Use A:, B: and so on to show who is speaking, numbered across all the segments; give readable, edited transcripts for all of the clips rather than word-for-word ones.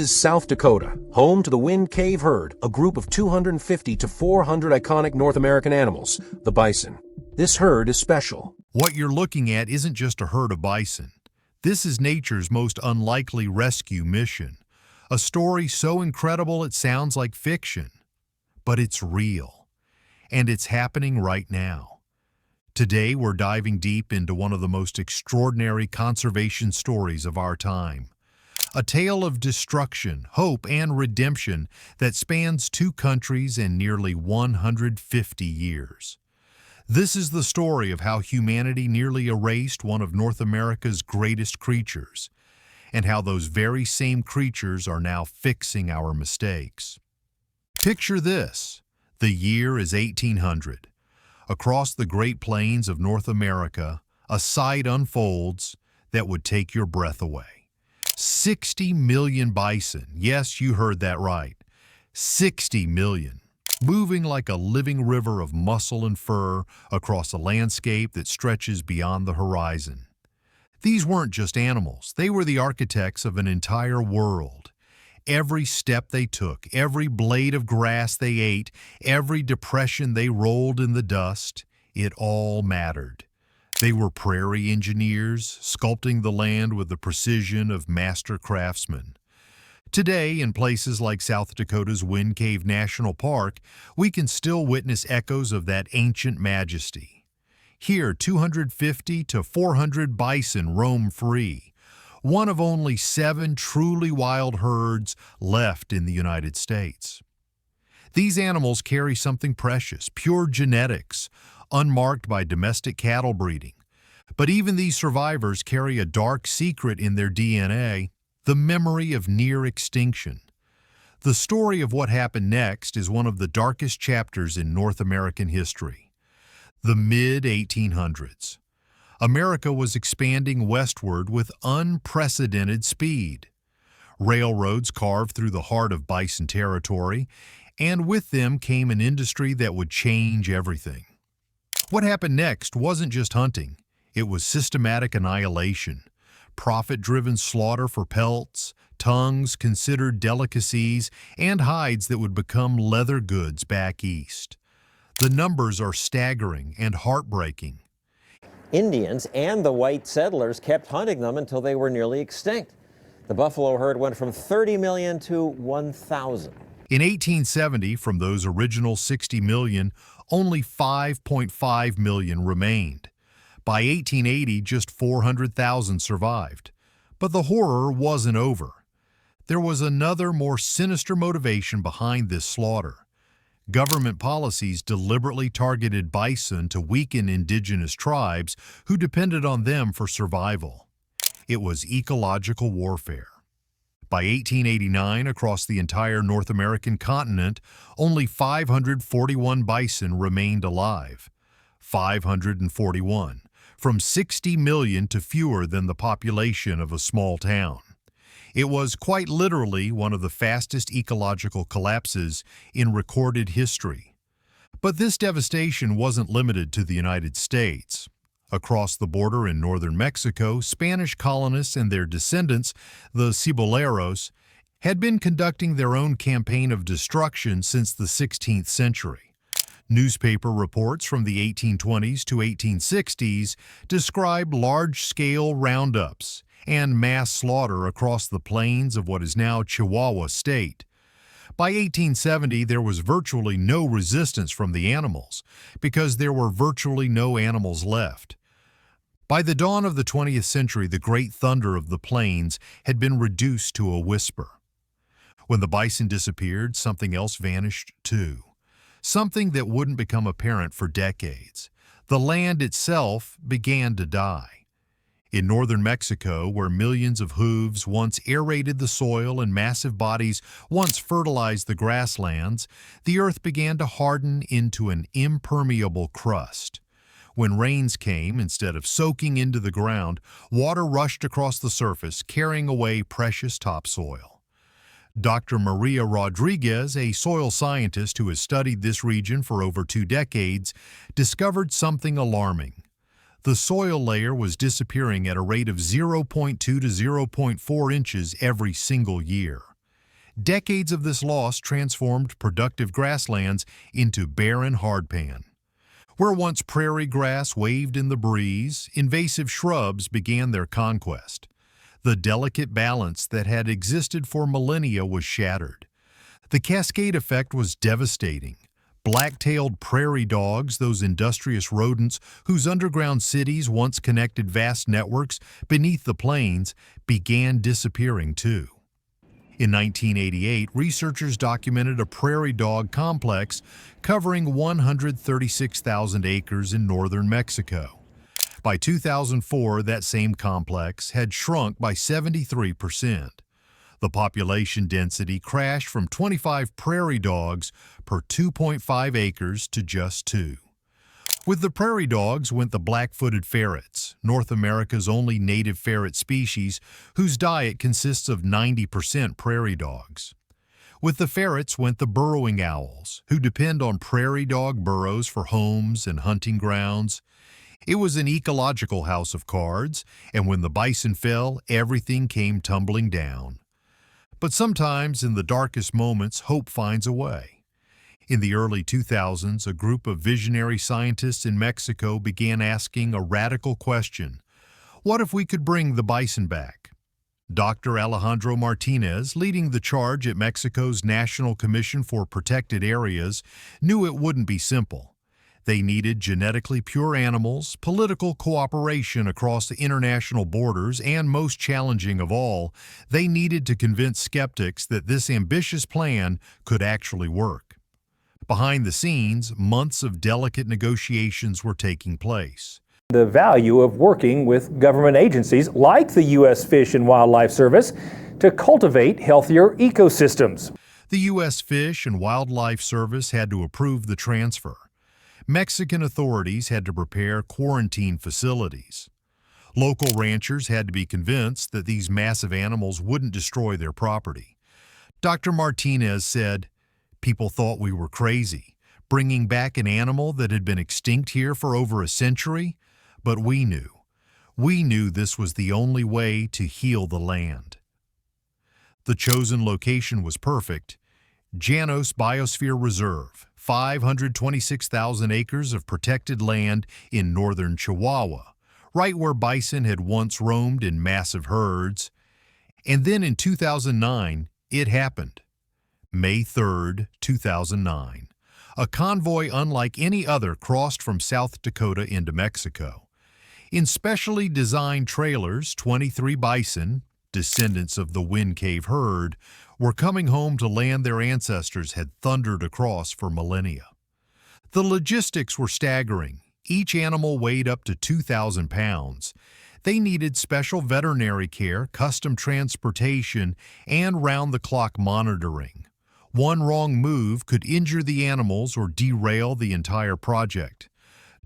A: Is South Dakota, home to the Wind Cave herd, a group of 250 to 400 iconic North American animals, the bison. This herd is special.
B: What you're looking at isn't just a herd of bison. This is nature's most unlikely rescue mission. A story so incredible it sounds like fiction. But it's real. And it's happening right now. Today we're diving deep into one of the most extraordinary conservation stories of our time. A tale of destruction, hope, and redemption that spans 2 countries and nearly 150 years. This is the story of how humanity nearly erased one of North America's greatest creatures, and how those very same creatures are now fixing our mistakes. Picture this. The year is 1800. Across the Great Plains of North America, a sight unfolds that would take your breath away. 60 million bison, yes, you heard that right, 60 million, moving like a living river of muscle and fur across a landscape that stretches beyond the horizon. These weren't just animals, they were the architects of an entire world. Every step they took, every blade of grass they ate, every depression they rolled in the dust, it all mattered. They were prairie engineers, sculpting the land with the precision of master craftsmen. Today, in places like South Dakota's Wind Cave National Park, we can still witness echoes of that ancient majesty. Here, 250 to 400 bison roam free, one of only 7 truly wild herds left in the United States. These animals carry something precious, pure genetics, unmarked by domestic cattle breeding. But even these survivors carry a dark secret in their DNA, the memory of near extinction. The story of what happened next is one of the darkest chapters in North American history. The mid-1800s. America was expanding westward with unprecedented speed. Railroads carved through the heart of bison territory, and with them came an industry that would change everything. What happened next wasn't just hunting, it was systematic annihilation. Profit-driven slaughter for pelts, tongues considered delicacies, and hides that would become leather goods back east. The numbers are staggering and heartbreaking.
C: Indians and the white settlers kept hunting them until they were nearly extinct. The buffalo herd went from 30 million to 1,000.
B: In 1870, from those original 60 million, only 5.5 million remained. By 1880, just 400,000 survived. But the horror wasn't over. There was another, more sinister motivation behind this slaughter. Government policies deliberately targeted bison to weaken indigenous tribes who depended on them for survival. It was ecological warfare. By 1889, across the entire North American continent, only 541 bison remained alive. 541, from 60 million to fewer than the population of a small town. It was quite literally one of the fastest ecological collapses in recorded history. But this devastation wasn't limited to the United States. Across the border in northern Mexico, Spanish colonists and their descendants, the Ceboleros, had been conducting their own campaign of destruction since the 16th century. Newspaper reports from the 1820s to 1860s described large-scale roundups and mass slaughter across the plains of what is now Chihuahua State. By 1870, there was virtually no resistance from the animals, because there were virtually no animals left. By the dawn of the 20th century, the great thunder of the plains had been reduced to a whisper. When the bison disappeared, something else vanished too. Something that wouldn't become apparent for decades. The land itself began to die. In northern Mexico, where millions of hooves once aerated the soil and massive bodies once fertilized the grasslands, the earth began to harden into an impermeable crust. When rains came, instead of soaking into the ground, water rushed across the surface, carrying away precious topsoil. Dr. Maria Rodriguez, a soil scientist who has studied this region for over 2 decades, discovered something alarming. The soil layer was disappearing at a rate of 0.2 to 0.4 inches every single year. Decades of this loss transformed productive grasslands into barren hardpan. Where once prairie grass waved in the breeze, invasive shrubs began their conquest. The delicate balance that had existed for millennia was shattered. The cascade effect was devastating. Black-tailed prairie dogs, those industrious rodents whose underground cities once connected vast networks beneath the plains, began disappearing too. In 1988, researchers documented a prairie dog complex covering 136,000 acres in northern Mexico. By 2004, that same complex had shrunk by 73%. The population density crashed from 25 prairie dogs per 2.5 acres to just 2. With the prairie dogs went the black-footed ferrets, North America's only native ferret species whose diet consists of 90% prairie dogs. With the ferrets went the burrowing owls, who depend on prairie dog burrows for homes and hunting grounds. It was an ecological house of cards, and when the bison fell, everything came tumbling down. But sometimes, in the darkest moments, hope finds a way. In the early 2000s, a group of visionary scientists in Mexico began asking a radical question. What if we could bring the bison back? Dr. Alejandro Martinez, leading the charge at Mexico's National Commission for Protected Areas, knew it wouldn't be simple. They needed genetically pure animals, political cooperation across the international borders, and most challenging of all, they needed to convince skeptics that this ambitious plan could actually work. Behind the scenes, months of delicate negotiations were taking place.
D: The value of working with government agencies like the U.S. Fish and Wildlife Service to cultivate healthier ecosystems.
B: The U.S. Fish and Wildlife Service had to approve the transfer. Mexican authorities had to prepare quarantine facilities. Local ranchers had to be convinced that these massive animals wouldn't destroy their property. Dr. Martinez said, "People thought we were crazy, bringing back an animal that had been extinct here for over a century, but we knew. We knew this was the only way to heal the land." The chosen location was perfect. Llanos Biosphere Reserve, 526,000 acres of protected land in northern Chihuahua, right where bison had once roamed in massive herds. And then in 2009, it happened. May 3, 2009. A convoy unlike any other crossed from South Dakota into Mexico. In specially designed trailers, 23 bison, descendants of the Wind Cave herd, were coming home to land their ancestors had thundered across for millennia. The logistics were staggering. Each animal weighed up to 2,000 pounds. They needed special veterinary care, custom transportation, and round-the-clock monitoring. One wrong move could injure the animals or derail the entire project.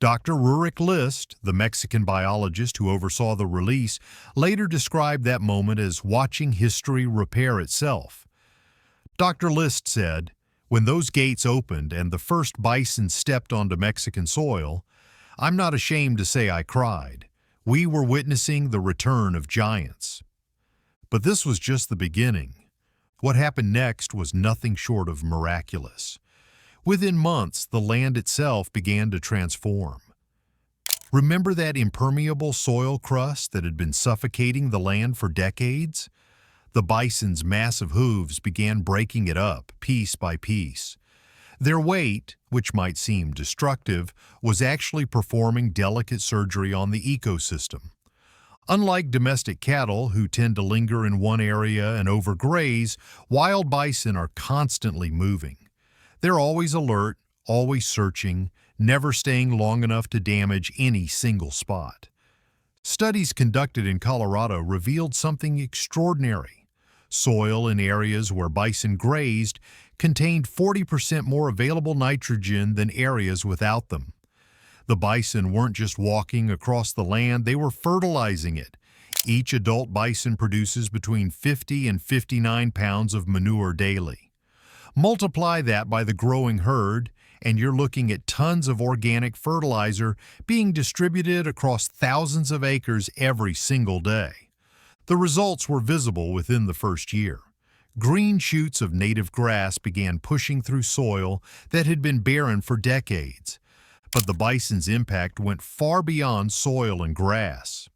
B: Dr. Rurik List, the Mexican biologist who oversaw the release, later described that moment as watching history repair itself. Dr. List said, "When those gates opened and the first bison stepped onto Mexican soil, I'm not ashamed to say I cried. We were witnessing the return of giants." But this was just the beginning. What happened next was nothing short of miraculous. Within months, the land itself began to transform. Remember that impermeable soil crust that had been suffocating the land for decades? The bison's massive hooves began breaking it up, piece by piece. Their weight, which might seem destructive, was actually performing delicate surgery on the ecosystem. Unlike domestic cattle, who tend to linger in one area and overgraze, wild bison are constantly moving. They're always alert, always searching, never staying long enough to damage any single spot. Studies conducted in Colorado revealed something extraordinary. Soil in areas where bison grazed contained 40% more available nitrogen than areas without them. The bison weren't just walking across the land, they were fertilizing it. Each adult bison produces between 50 and 59 pounds of manure daily. Multiply that by the growing herd, and you're looking at tons of organic fertilizer being distributed across thousands of acres every single day. The results were visible within the first year. Green shoots of native grass began pushing through soil that had been barren for decades. But the bison's impact went far beyond soil and grass.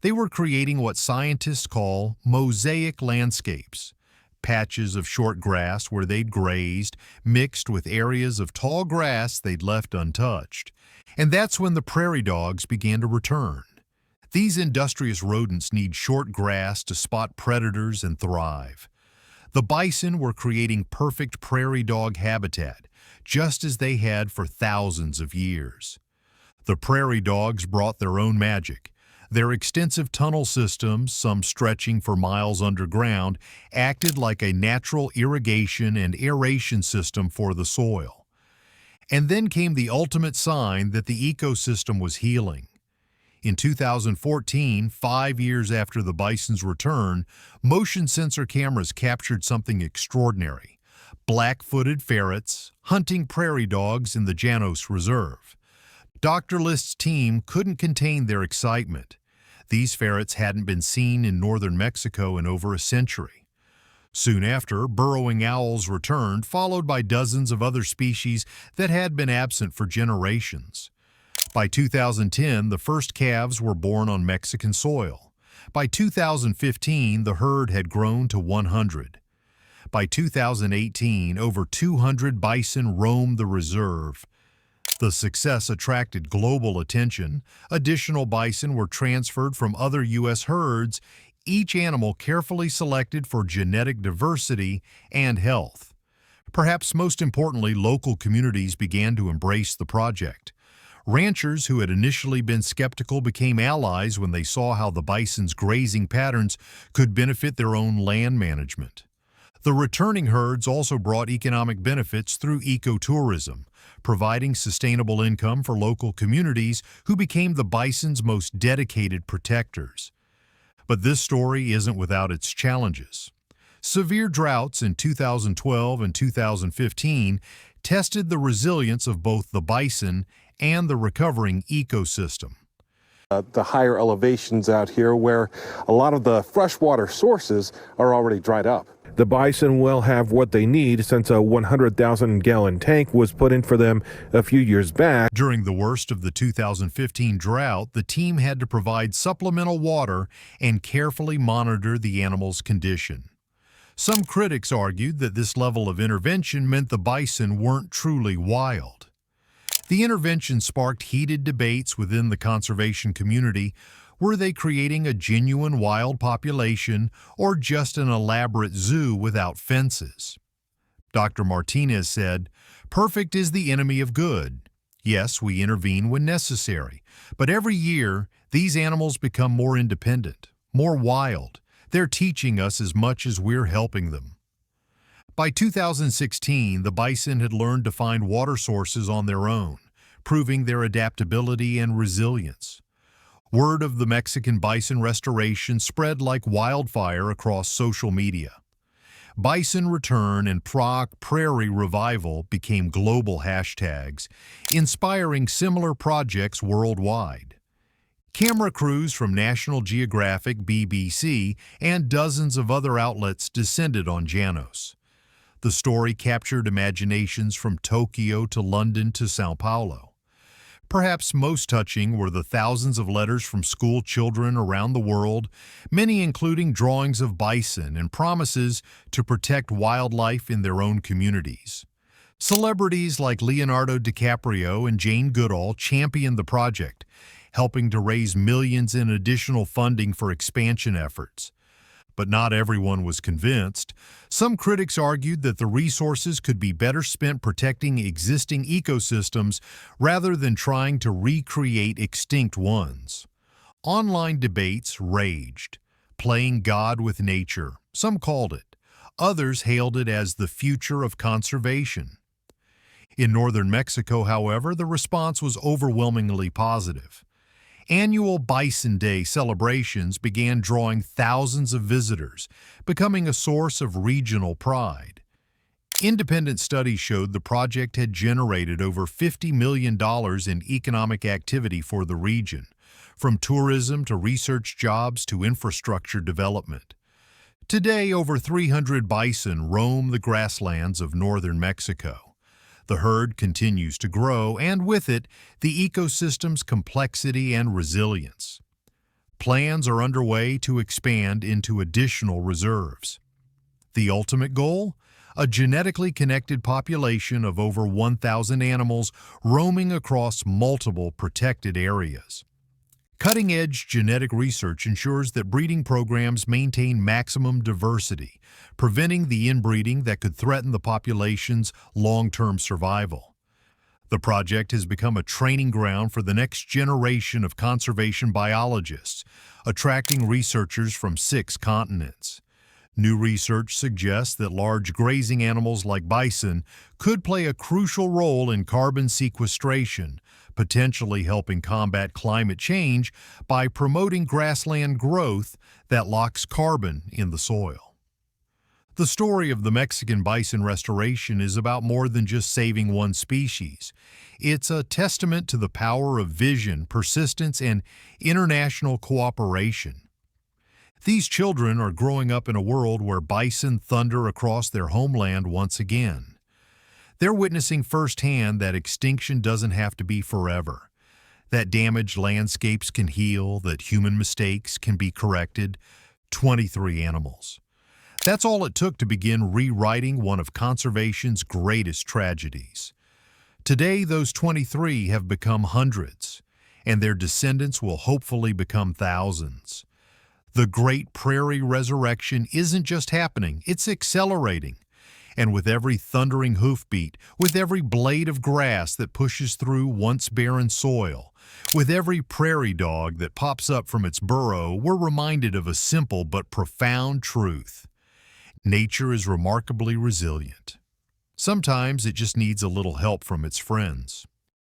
B: They were creating what scientists call mosaic landscapes, patches of short grass where they'd grazed, mixed with areas of tall grass they'd left untouched. And that's when the prairie dogs began to return. These industrious rodents need short grass to spot predators and thrive. The bison were creating perfect prairie dog habitat, just as they had for thousands of years. The prairie dogs brought their own magic. Their extensive tunnel systems, some stretching for miles underground, acted like a natural irrigation and aeration system for the soil. And then came the ultimate sign that the ecosystem was healing. In 2014, 5 years after the bison's return, motion sensor cameras captured something extraordinary: black-footed ferrets hunting prairie dogs in the Janos Reserve. Dr. List's team couldn't contain their excitement. These ferrets hadn't been seen in northern Mexico in over a century. Soon after, burrowing owls returned, followed by dozens of other species that had been absent for generations. By 2010, the first calves were born on Mexican soil. By 2015, the herd had grown to 100. By 2018, over 200 bison roamed the reserve. The success attracted global attention. Additional bison were transferred from other U.S. herds, each animal carefully selected for genetic diversity and health. Perhaps most importantly, local communities began to embrace the project. Ranchers who had initially been skeptical became allies when they saw how the bison's grazing patterns could benefit their own land management. The returning herds also brought economic benefits through ecotourism, providing sustainable income for local communities who became the bison's most dedicated protectors. But this story isn't without its challenges. Severe droughts in 2012 and 2015 tested the resilience of both the bison and the recovering ecosystem.
E: The higher elevations out here where a lot of the freshwater sources are already dried up.
F: The bison will have what they need since a 100,000-gallon tank was put in for them a few years back.
B: During the worst of the 2015 drought, the team had to provide supplemental water and carefully monitor the animal's condition. Some critics argued that this level of intervention meant the bison weren't truly wild. The intervention sparked heated debates within the conservation community. Were they creating a genuine wild population or just an elaborate zoo without fences? Dr. Martinez said, "Perfect is the enemy of good. Yes, we intervene when necessary, but every year these animals become more independent, more wild. They're teaching us as much as we're helping them." By 2016, the bison had learned to find water sources on their own, proving their adaptability and resilience. Word of the Mexican bison restoration spread like wildfire across social media. Bison return and prairie revival became global hashtags, inspiring similar projects worldwide. Camera crews from National Geographic, BBC, and dozens of other outlets descended on Janos. The story captured imaginations from Tokyo to London to Sao Paulo. Perhaps most touching were the thousands of letters from school children around the world, many including drawings of bison and promises to protect wildlife in their own communities. Celebrities like Leonardo DiCaprio and Jane Goodall championed the project, helping to raise millions in additional funding for expansion efforts. But not everyone was convinced. Some critics argued that the resources could be better spent protecting existing ecosystems rather than trying to recreate extinct ones. Online debates raged, playing God with nature, some called it. Others hailed it as the future of conservation. In northern Mexico, however, the response was overwhelmingly positive. Annual Bison Day celebrations began drawing thousands of visitors, becoming a source of regional pride. Independent studies showed the project had generated over $50 million in economic activity for the region, from tourism to research jobs to infrastructure development. Today, over 300 bison roam the grasslands of northern Mexico. The herd continues to grow, and with it, the ecosystem's complexity and resilience. Plans are underway to expand into additional reserves. The ultimate goal? A genetically connected population of over 1,000 animals roaming across multiple protected areas. Cutting-edge genetic research ensures that breeding programs maintain maximum diversity, preventing the inbreeding that could threaten the population's long-term survival. The project has become a training ground for the next generation of conservation biologists, attracting researchers from 6 continents. New research suggests that large grazing animals like bison could play a crucial role in carbon sequestration, potentially helping combat climate change by promoting grassland growth that locks carbon in the soil. The story of the Mexican bison restoration is about more than just saving one species. It's a testament to the power of vision, persistence, and international cooperation. These children are growing up in a world where bison thunder across their homeland once again. They're witnessing firsthand that extinction doesn't have to be forever, that damaged landscapes can heal, that human mistakes can be corrected. 23 animals. That's all it took to begin rewriting one of conservation's greatest tragedies. Today, those 23 have become hundreds, and their descendants will hopefully become thousands. The Great Prairie Resurrection isn't just happening, it's accelerating. And with every thundering hoofbeat, with every blade of grass that pushes through once barren soil, with every prairie dog that pops up from its burrow, we're reminded of a simple but profound truth. Nature is remarkably resilient. Sometimes it just needs a little help from its friends.